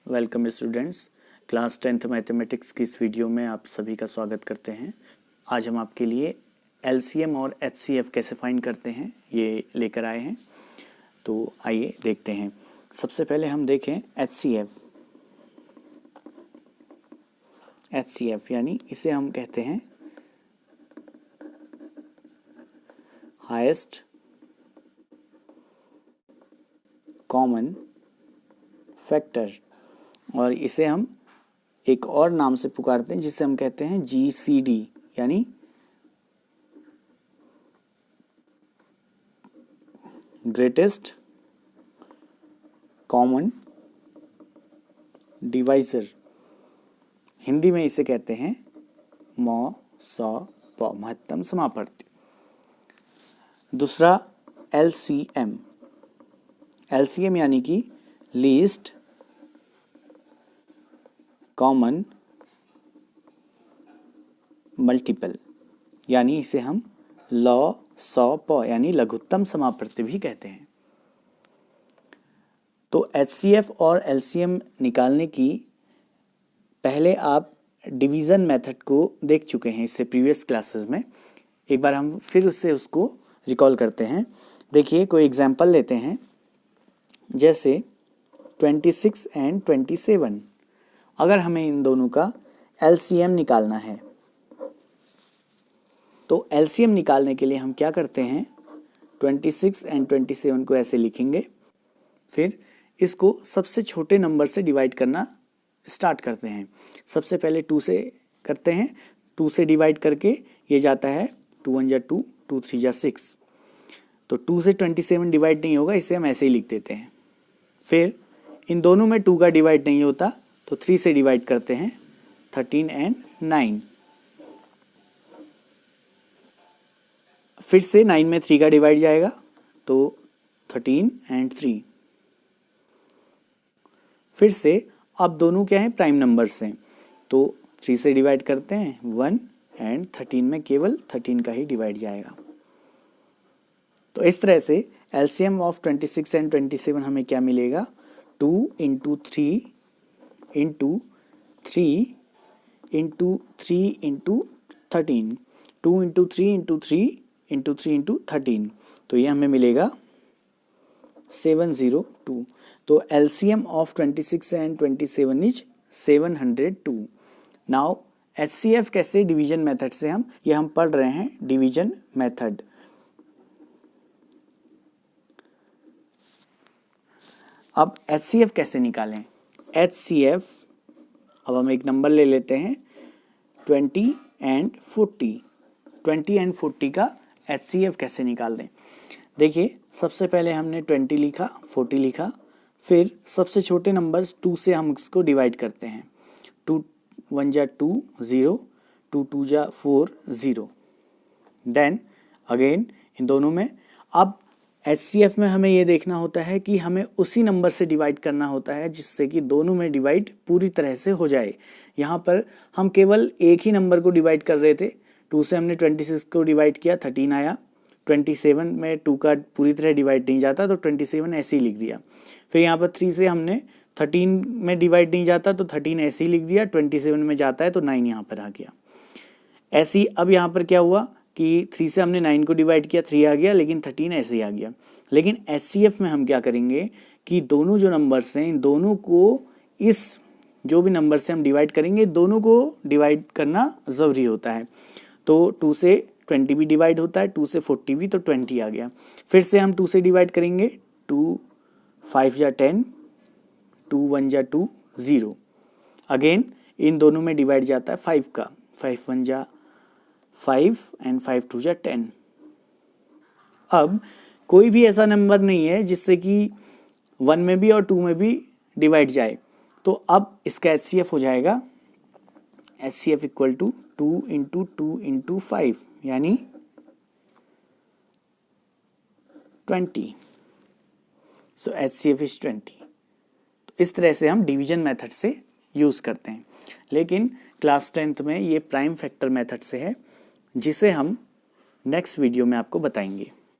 Welcome students. Class 10th mathematics की इस video में आप सभी का स्वागत करते हैं। आज हम आपके लिए एलसीएम और एचसीएफ कैसे फाइंड करते हैं ये लेकर आए हैं। तो आइए देखते हैं। सबसे पहले हम देखें एचसीएफ यानी इसे हम कहते हैं हाईएस्ट कॉमन फैक्टर, और इसे हम एक और नाम से पुकारते हैं जिसे हम कहते हैं जीसीडी यानी ग्रेटेस्ट कॉमन डिवाइजर। हिंदी में इसे कहते हैं मसप, महत्तम समापवर्ती। दूसरा एलसीएम यानी कि लीस्ट कॉमन मल्टीपल, यानी इसे हम लसप यानी लघुत्तम समापवर्ती भी कहते हैं। तो एचसीएफ और एलसीएम निकालने की पहले आप डिवीज़न मेथड को देख चुके हैं इससे प्रीवियस क्लासेस में। एक बार हम फिर उसको रिकॉल करते हैं। देखिए, कोई एग्जांपल लेते हैं, जैसे 26 एंड 27। अगर हमें इन दोनों का एलसीएम निकालना है तो एलसीएम निकालने के लिए हम क्या करते हैं, 26 एंड 27 को ऐसे लिखेंगे, फिर इसको सबसे छोटे नंबर से डिवाइड करना स्टार्ट करते हैं। सबसे पहले 2 से करते हैं। 2 से डिवाइड करके ये जाता है 2 1 जा 2, 2 3 जा 6। तो 2 से 27 डिवाइड नहीं होगा, इसे हम ऐसे ही लिख देते हैं। फिर इन दोनों में 2 का डिवाइड नहीं होता तो 3 से डिवाइड करते हैं, 13 एंड 9। फिर से 9 में 3 का डिवाइड जाएगा तो 13 एंड 3। फिर से अब दोनों क्या हैं, प्राइम नंबर्स हैं, तो 3 से डिवाइड करते हैं 1 एंड 13 में केवल 13 का ही डिवाइड जाएगा। तो इस तरह से एलसीएम ऑफ 26 एंड 27 हमें क्या मिलेगा, 2 into 3 into 3 into 3 into 13, 2 into 3 into 3 into 3 into 13, तो ये हमें मिलेगा 702। तो LCM of 26 and 27 is 702। Now HCF कैसे, डिवीजन मेथड से हम पढ़ रहे हैं डिवीजन मेथड। अब एचसीएफ कैसे निकालें। एचसीएफ, अब हम एक नंबर ले लेते हैं 20 एंड 40। 20 एंड 40 का एचसीएफ कैसे निकाल दें। देखिए, सबसे पहले हमने 20 लिखा, 40 लिखा, फिर सबसे छोटे नंबर्स 2 से हम इसको डिवाइड करते हैं। 2 1 जा 2 0, 2 2 जा 4 0। देन अगेन इन दोनों में, अब एचसीएफ में हमें ये देखना होता है कि हमें उसी नंबर से डिवाइड करना होता है जिससे कि दोनों में डिवाइड पूरी तरह से हो जाए। यहाँ पर हम केवल एक ही नंबर को डिवाइड कर रहे थे। 2 से हमने 26 को डिवाइड किया, 13 आया। 27 में 2 का पूरी तरह डिवाइड नहीं जाता तो 27 ऐसे ही लिख दिया। फिर यहाँ पर 3 से हमने 13 में डिवाइड नहीं जाता तो 13 ऐसे ही लिख दिया। 27 में जाता है तो 9 यहाँ पर आ गया। ऐसे ही अब यहाँ पर क्या हुआ कि 3 से हमने 9 को डिवाइड किया, 3 आ गया, लेकिन 13 ऐसे ही आ गया। लेकिन एचसीएफ में हम क्या करेंगे कि दोनों जो नंबर्स हैं, इन दोनों को, इस जो भी नंबर से हम डिवाइड करेंगे, दोनों को डिवाइड करना ज़रूरी होता है। तो 2 से 20 भी डिवाइड होता है, 2 से 40 भी, तो 20 आ गया। फिर से हम 2 से डिवाइड करेंगे, 2 5 जा 10, 2 1 जा 2 0। अगेन इन दोनों में डिवाइड जाता है 5 का, 5 1 जा 5 एंड 5 2 जा 10। अब कोई भी ऐसा नंबर नहीं है जिससे कि 1 में भी और 2 में भी डिवाइड जाए, तो अब इसका एचसीएफ हो जाएगा, HCF equal to 2 into 2 into 5 यानी 20। So HCF is 20। तो इस तरह से हम डिवीजन मेथड से यूज़ करते हैं। लेकिन क्लास 10th में ये प्राइम फैक्टर मेथड से है, जिसे हम नेक्स्ट वीडियो में आपको बताएंगे।